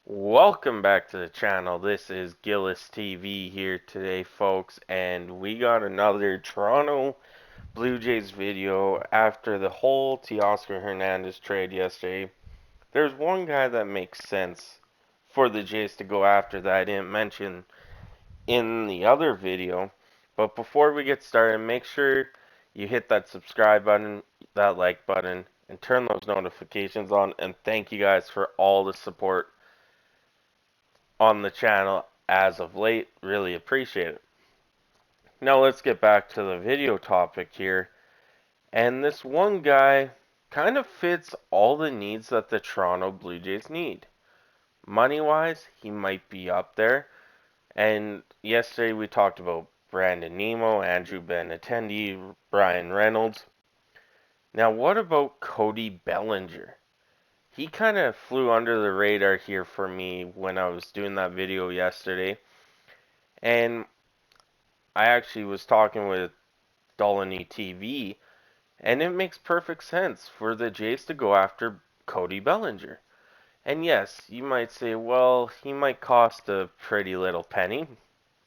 Welcome back to the channel. This is Gillis TV here today, folks, and we got another Toronto Blue Jays video after the whole Teoscar Hernandez trade yesterday. There's one guy that makes sense for the Jays to go after that I didn't mention in the other video. But before we get started, make sure you hit that subscribe button, that like button, and turn those notifications on. And thank you guys for all the support on the channel as of late. Really appreciate it. Now let's get back to the video topic here. And this one guy kind of fits all the needs that the Toronto Blue Jays need. Money wise, he might be up there. And yesterday we talked about Brandon Nemo, Andrew Benintendi, Brian Reynolds. Now what about Cody Bellinger? He kind of flew under the radar here for me when I was doing that video yesterday. And I actually was talking with Dolany TV, and it makes perfect sense for the Jays to go after Cody Bellinger. And yes, you might say, well, he might cost a pretty little penny.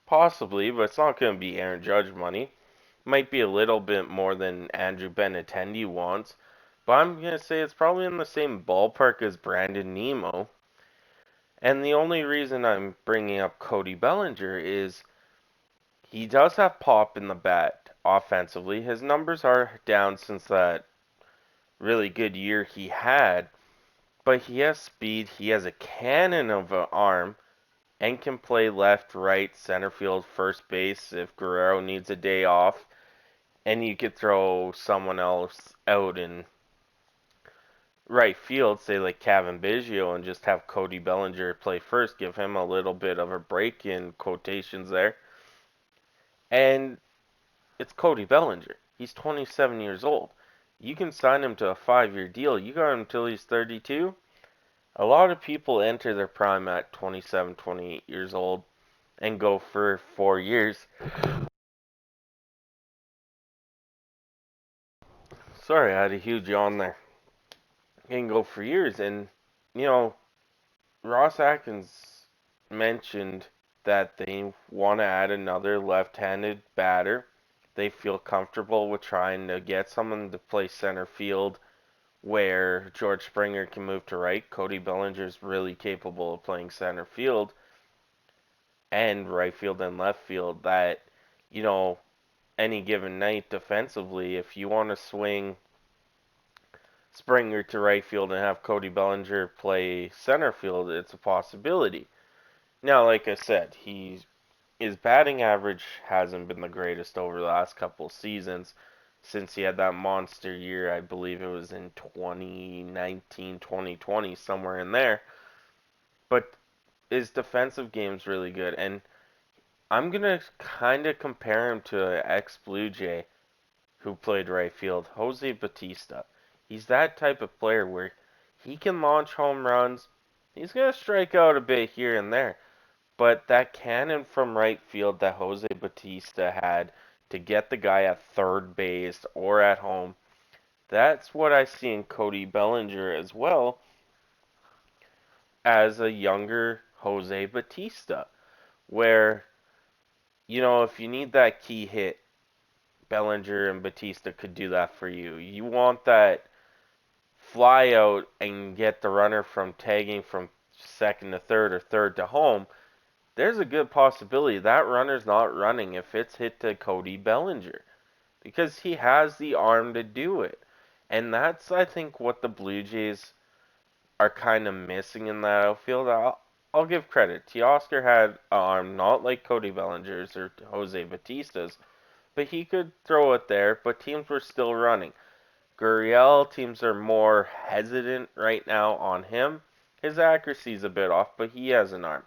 Possibly, but it's not going to be Aaron Judge money. Might be a little bit more than Andrew Benintendi wants, but I'm going to say it's probably in the same ballpark as Brandon Nemo. And the only reason I'm bringing up Cody Bellinger is he does have pop in the bat offensively. His numbers are down since that really good year he had, but he has speed. He has a cannon of an arm and can play left, right, center field, first base if Guerrero needs a day off. And you could throw someone else out in right field, say like Kevin Biggio, and just have Cody Bellinger play first, give him a little bit of a break in quotations there. And it's Cody Bellinger. He's 27 years old. You can sign him to a 5-year deal. You got him until he's 32. A lot of people enter their prime at 27, 28 years old and go for 4 years. Sorry, I had a huge yawn there. And go for years. And, you know, Ross Atkins mentioned that they want to add another left-handed batter. They feel comfortable with trying to get someone to play center field where George Springer can move to right. Cody Bellinger is really capable of playing center field and right field and left field. That, you know, any given night defensively, if you want to swing Springer to right field and have Cody Bellinger play center field, it's a possibility. Now, like I said, his batting average hasn't been the greatest over the last couple of seasons since he had that monster year. I believe it was in 2019, 2020, somewhere in there. But his defensive game's really good, and I'm gonna kind of compare him to an ex-Blue Jay who played right field, Jose Bautista. He's that type of player where he can launch home runs. He's gonna strike out a bit here and there, but that cannon from right field that Jose Bautista had to get the guy at third base or at home, that's what I see in Cody Bellinger as well as a younger Jose Bautista, where, if you need that key hit, Bellinger and Bautista could do that for you. You want that fly out and get the runner from tagging from second to third or third to home. There's a good possibility that runner's not running if it's hit to Cody Bellinger because he has the arm to do it. And that's, I think, what the Blue Jays are kind of missing in that outfield. I'll give credit. Teoscar had an arm not like Cody Bellinger's or Jose Bautista's, but he could throw it there, but teams were still running. Gurriel, teams are more hesitant right now on him. His accuracy's a bit off, but he has an arm.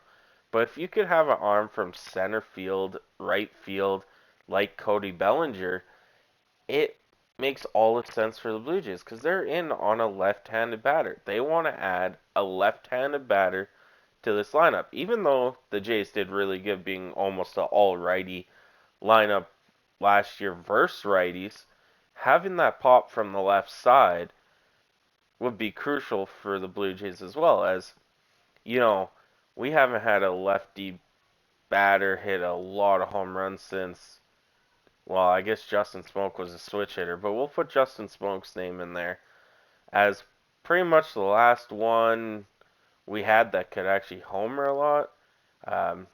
But if you could have an arm from center field, right field, like Cody Bellinger, it makes all the sense for the Blue Jays because they're in on a left-handed batter. They want to add a left-handed batter to this lineup, even though the Jays did really good being almost an all-righty lineup last year versus righties. Having that pop from the left side would be crucial for the Blue Jays as well as, you know, we haven't had a lefty batter hit a lot of home runs since, well, I guess Justin Smoke was a switch hitter, but we'll put Justin Smoke's name in there as pretty much the last one we had that could actually homer a lot. Um,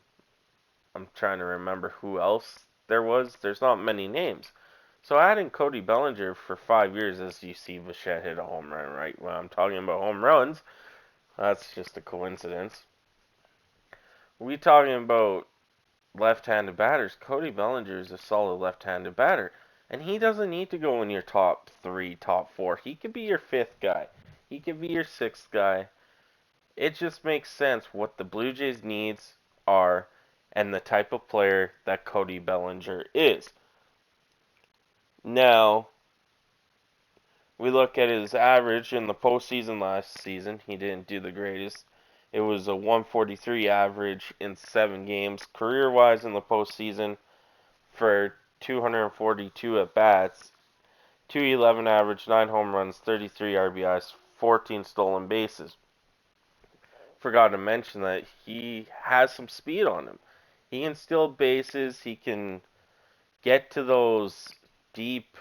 I'm trying to remember who else there was. There's not many names. So adding Cody Bellinger for 5 years, as you see Bichette hit a home run, right? When I'm talking about home runs, that's just a coincidence. We talking about left-handed batters. Cody Bellinger is a solid left-handed batter, and he doesn't need to go in your top three, top four. He could be your fifth guy. He could be your sixth guy. It just makes sense what the Blue Jays needs are and the type of player that Cody Bellinger is. Now, we look at his average in the postseason last season. He didn't do the greatest. It was a 143 average in 7 games. Career-wise in the postseason for 242 at-bats, 211 average, 9 home runs, 33 RBIs, 14 stolen bases. Forgot to mention that he has some speed on him. He can steal bases. He can get to those deep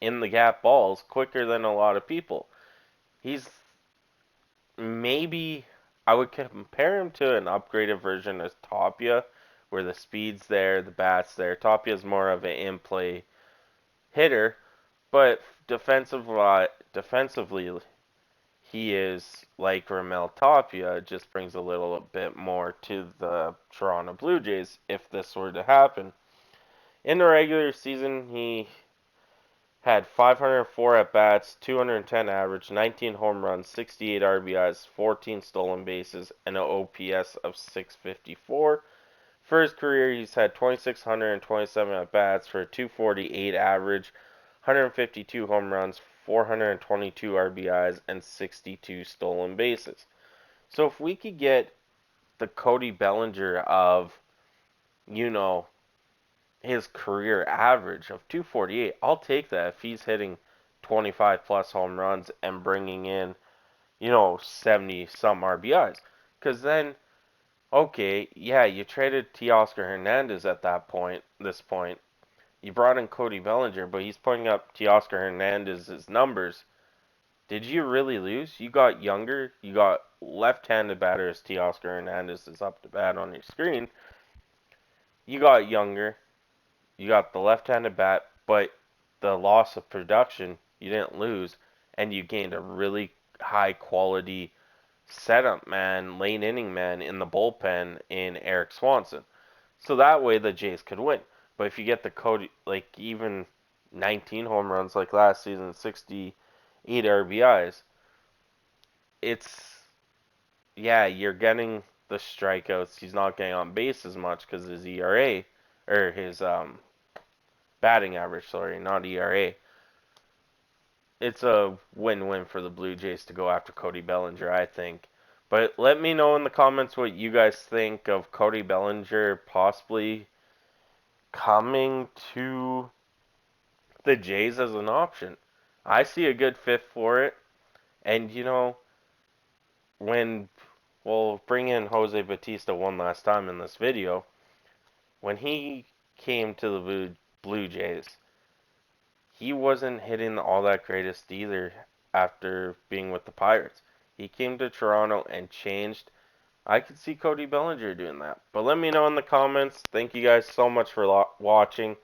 in the gap balls quicker than a lot of people. He's maybe, I would compare him to an upgraded version of Tapia, where the speed's there, the bat's there. Tapia's more of an in-play hitter, but defensively, he is like Ramel Tapia, just brings a little bit more to the Toronto Blue Jays if this were to happen. In the regular season, he had 504 at-bats, 210 average, 19 home runs, 68 RBIs, 14 stolen bases, and an OPS of 654. For his career, he's had 2,627 at-bats for a 248 average, 152 home runs, 422 RBIs, and 62 stolen bases. So if we could get the Cody Bellinger of, you know, his career average of 248, I'll take that if he's hitting 25 plus home runs and bringing in, 70 some RBIs. Because then, okay, yeah, you traded Teoscar Hernandez at this point. You brought in Cody Bellinger, but he's putting up Teoscar Hernandez's numbers. Did you really lose? You got younger. You got left-handed batters. Teoscar Hernandez is up to bat on your screen. You got younger. You got the left-handed bat, but the loss of production, you didn't lose, and you gained a really high-quality setup man, late inning man in the bullpen in Eric Swanson. So that way the Jays could win. But if you get the Cody, like even 19 home runs like last season, 68 RBIs, it's, yeah, you're getting the strikeouts. He's not getting on base as much because his ERA, or his batting average, sorry, not ERA. It's a win-win for the Blue Jays to go after Cody Bellinger, I think. But let me know in the comments what you guys think of Cody Bellinger possibly coming to the Jays as an option. I see a good fit for it. And, when we'll bring in Jose Bautista one last time in this video, when he came to the Blue Jays, he wasn't hitting all that greatest either after being with the Pirates. He came to Toronto and changed. I could see Cody Bellinger doing that. But let me know in the comments. Thank you guys so much for watching.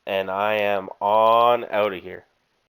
And I am on out of here.